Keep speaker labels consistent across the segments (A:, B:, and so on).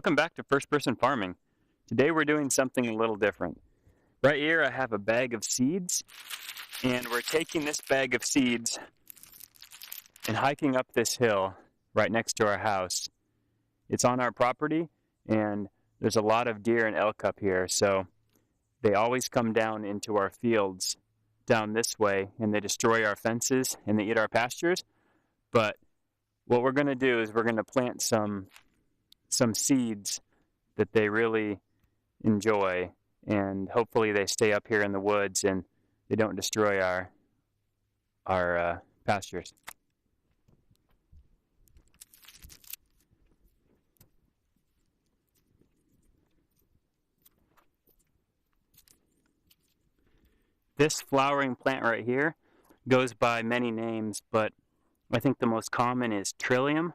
A: Welcome back to First Person Farming. Today we're doing something a little different. Right here I have a bag of seeds, and we're taking this bag of seeds and hiking up this hill right next to our house. It's on our property, and there's a lot of deer and elk up here, so they always come down into our fields down this way, and they destroy our fences and they eat our pastures. But what we're going to do is we're going to plant some seeds that they really enjoy, and hopefully they stay up here in the woods and they don't destroy our pastures. This flowering plant right here goes by many names, but I think the most common is Trillium.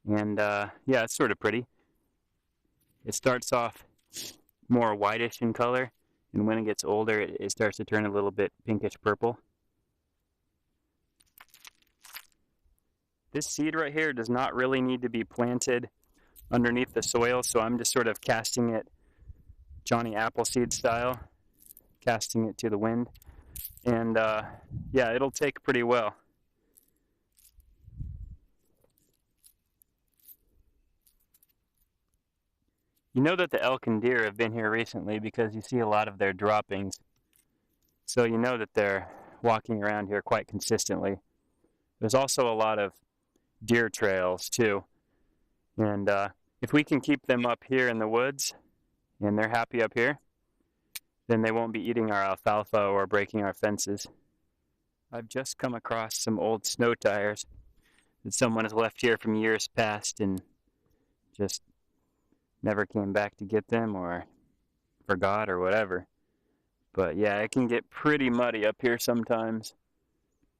A: And yeah, it's sort of pretty. It starts off more whitish in color, and when it gets older, it starts to turn a little bit pinkish purple. This seed right here does not really need to be planted underneath the soil, so I'm just sort of casting it Johnny Appleseed style, casting it to the wind. And yeah, it'll take pretty well. You know that the elk and deer have been here recently because you see a lot of their droppings. So you know that they're walking around here quite consistently. There's also a lot of deer trails too. And if we can keep them up here in the woods and they're happy up here, then they won't be eating our alfalfa or breaking our fences. I've just come across some old snow tires that someone has left here from years past and just never came back to get them or forgot or whatever. But yeah, it can get pretty muddy up here sometimes.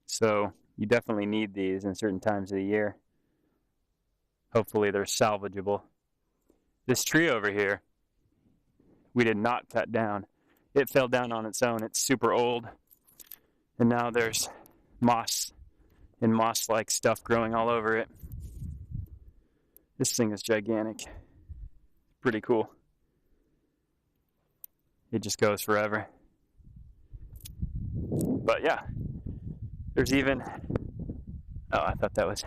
A: So you definitely need these in certain times of the year. Hopefully they're salvageable. This tree over here, we did not cut down. It fell down on its own. It's super old. And now there's moss and moss-like stuff growing all over it. This thing is gigantic. Pretty cool. It just goes forever. But yeah, there's even, oh, I thought that was,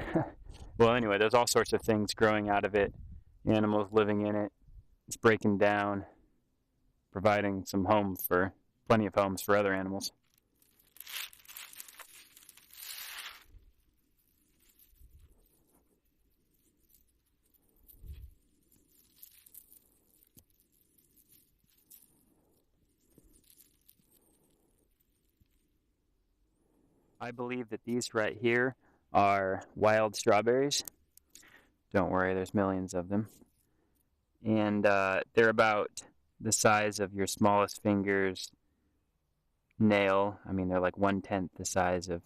A: well, anyway, there's all sorts of things growing out of it, animals living in it. It's breaking down, providing some home for, plenty of homes for other animals. I believe that these right here are wild strawberries. Don't worry, there's millions of them. And they're about the size of your smallest finger's nail. I mean, they're like 1/10 the size of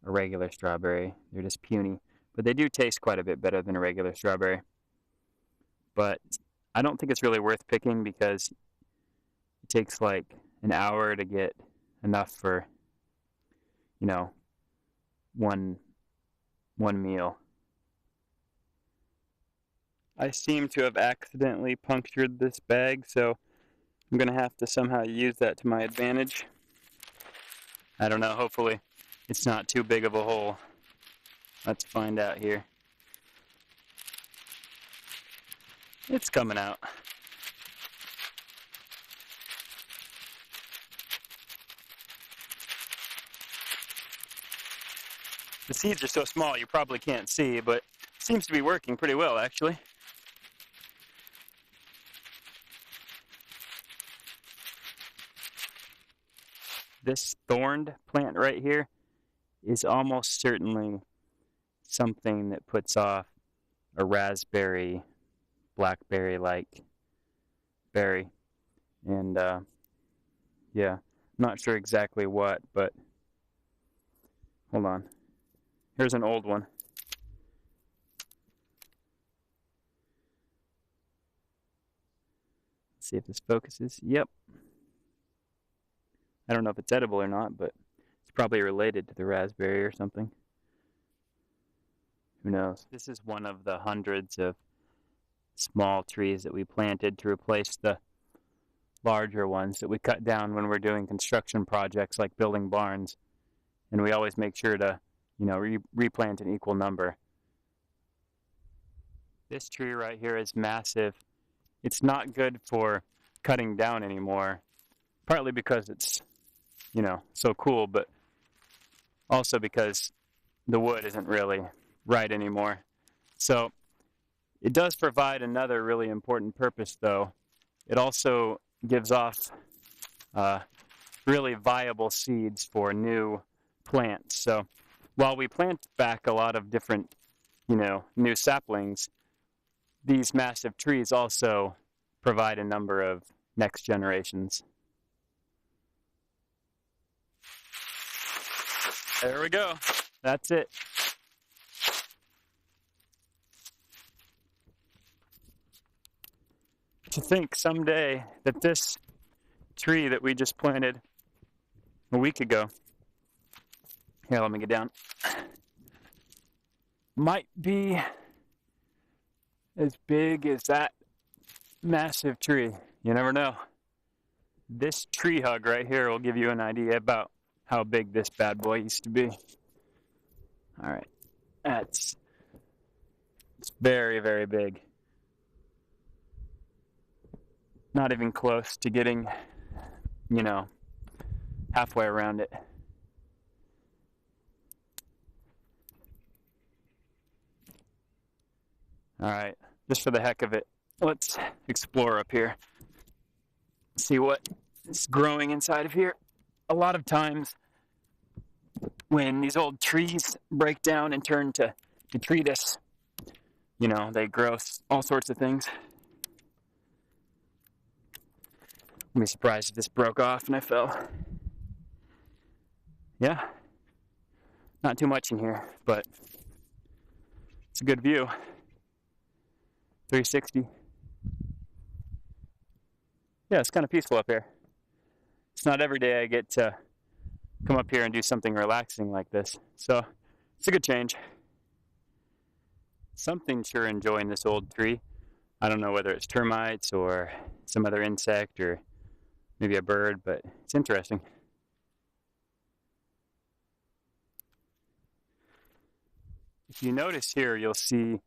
A: a regular strawberry. They're just puny. But they do taste quite a bit better than a regular strawberry. But I don't think it's really worth picking because it takes like an hour to get enough for, you know, one meal. I seem to have accidentally punctured this bag, so I'm going to have to somehow use that to my advantage. I don't know, hopefully it's not too big of a hole. Let's find out here. It's coming out. The seeds are so small you probably can't see, but it seems to be working pretty well, actually. This thorned plant right here is almost certainly something that puts off a raspberry, blackberry-like berry. And yeah, I'm not sure exactly what, but hold on. Here's an old one. Let's see if this focuses. Yep. I don't know if it's edible or not, but it's probably related to the raspberry or something. Who knows? This is one of the hundreds of small trees that we planted to replace the larger ones that we cut down when we're doing construction projects like building barns. And we always make sure to, replant an equal number. This tree right here is massive. It's not good for cutting down anymore, partly because it's, so cool, but also because the wood isn't really right anymore. So it does provide another really important purpose, though. It also gives off really viable seeds for new plants. So while we plant back a lot of different, new saplings, these massive trees also provide a number of next generations. There we go. That's it. To think someday that this tree that we just planted a week ago, here, let me get down, might be as big as that massive tree. You never know. This tree hug right here will give you an idea about how big this bad boy used to be. All right, it's very, very big. Not even close to getting, halfway around it. All right, just for the heck of it, let's explore up here. See what is growing inside of here. A lot of times when these old trees break down and turn to detritus, they grow all sorts of things. I'd be surprised if this broke off and I fell. Yeah, not too much in here, but it's a good view. 360. Yeah, it's kind of peaceful up here. It's not every day I get to come up here and do something relaxing like this, so it's a good change. Something sure enjoying this old tree. I don't know whether it's termites or some other insect or maybe a bird, but it's interesting. If you notice here, you'll see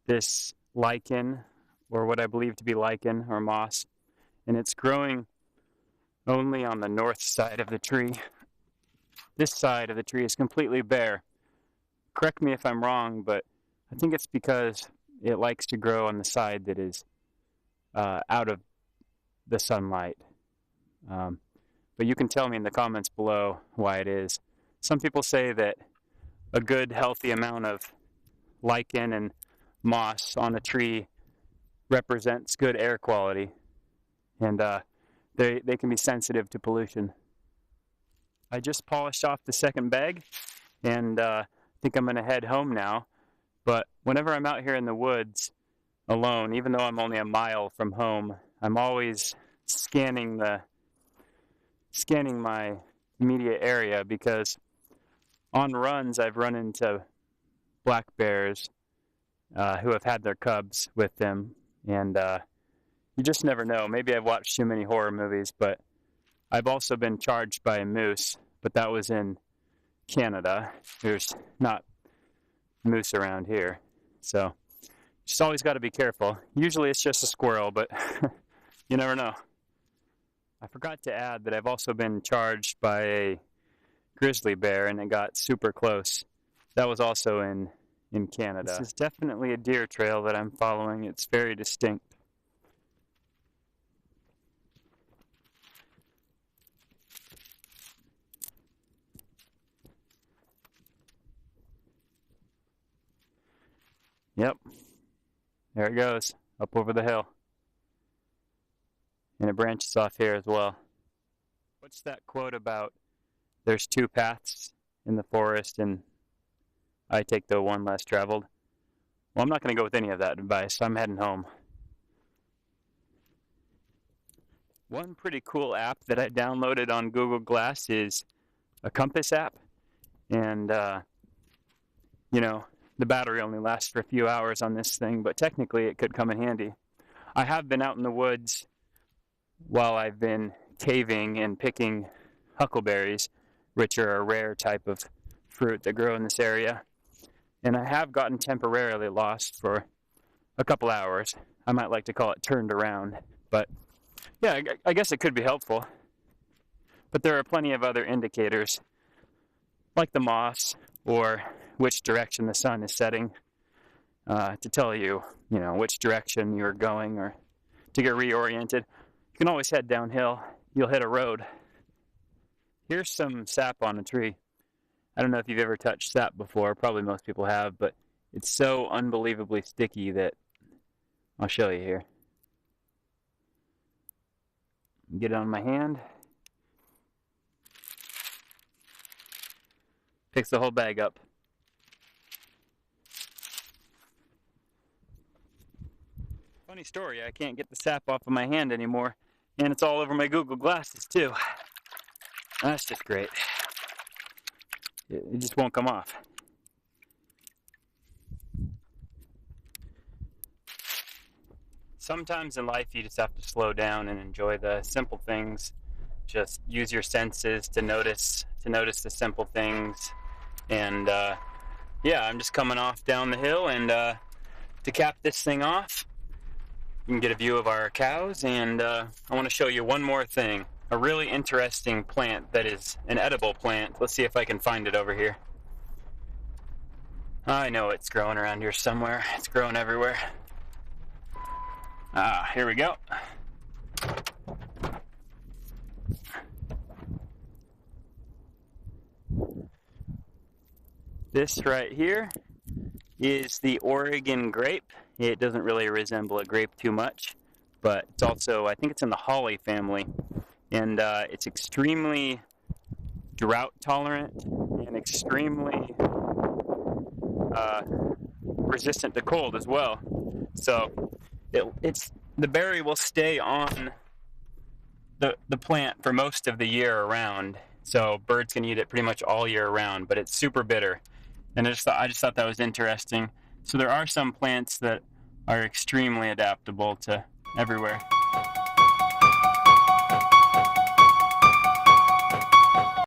A: this lichen, or what I believe to be lichen or moss, and it's growing only on the north side of the tree. This side of the tree is completely bare. Correct me if I'm wrong, but I think it's because it likes to grow on the side that is out of the sunlight. But you can tell me in the comments below why it is. Some people say that a good healthy amount of lichen and moss on a tree represents good air quality, and they can be sensitive to pollution. I just polished off the second bag, and I think I'm going to head home now. But whenever I'm out here in the woods alone, even though I'm only a mile from home, I'm always scanning my immediate area, because on runs I've run into black bears who have had their cubs with them, and you just never know. Maybe I've watched too many horror movies, but I've also been charged by a moose, but that was in Canada. There's not moose around here, so just always got to be careful. Usually it's just a squirrel, but you never know. I forgot to add that I've also been charged by a grizzly bear, and it got super close. That was also in Canada. This is definitely a deer trail that I'm following. It's very distinct. Yep, there it goes, up over the hill. And it branches off here as well. What's that quote about there's two paths in the forest and I take the one less traveled? Well, I'm not going to go with any of that advice. I'm heading home. One pretty cool app that I downloaded on Google Glass is a compass app. And, the battery only lasts for a few hours on this thing, but technically it could come in handy. I have been out in the woods while I've been caving and picking huckleberries, which are a rare type of fruit that grow in this area. And I have gotten temporarily lost for a couple hours. I might like to call it turned around. But yeah, I guess it could be helpful. But there are plenty of other indicators, like the moss or which direction the sun is setting, to tell you, which direction you're going or to get reoriented. You can always head downhill. You'll hit a road. Here's some sap on a tree. I don't know if you've ever touched sap before. Probably most people have, but it's so unbelievably sticky that I'll show you here. Get it on my hand. Picks the whole bag up. Funny story, I can't get the sap off of my hand anymore, and it's all over my Google Glasses too. That's just great. It just won't come off. Sometimes in life you just have to slow down and enjoy the simple things. Just use your senses to notice the simple things. And yeah, I'm just coming off down the hill, and to cap this thing off, you can get a view of our cows, and I want to show you one more thing. A really interesting plant that is an edible plant. Let's see if I can find it over here. I know it's growing around here somewhere. It's growing everywhere. Here we go. This right here is the Oregon grape. It doesn't really resemble a grape too much, but it's also, I think it's in the holly family. And it's extremely drought tolerant and extremely resistant to cold as well. So the berry will stay on the plant for most of the year around. So birds can eat it pretty much all year around, but it's super bitter. And I just thought that was interesting. So there are some plants that are extremely adaptable to everywhere.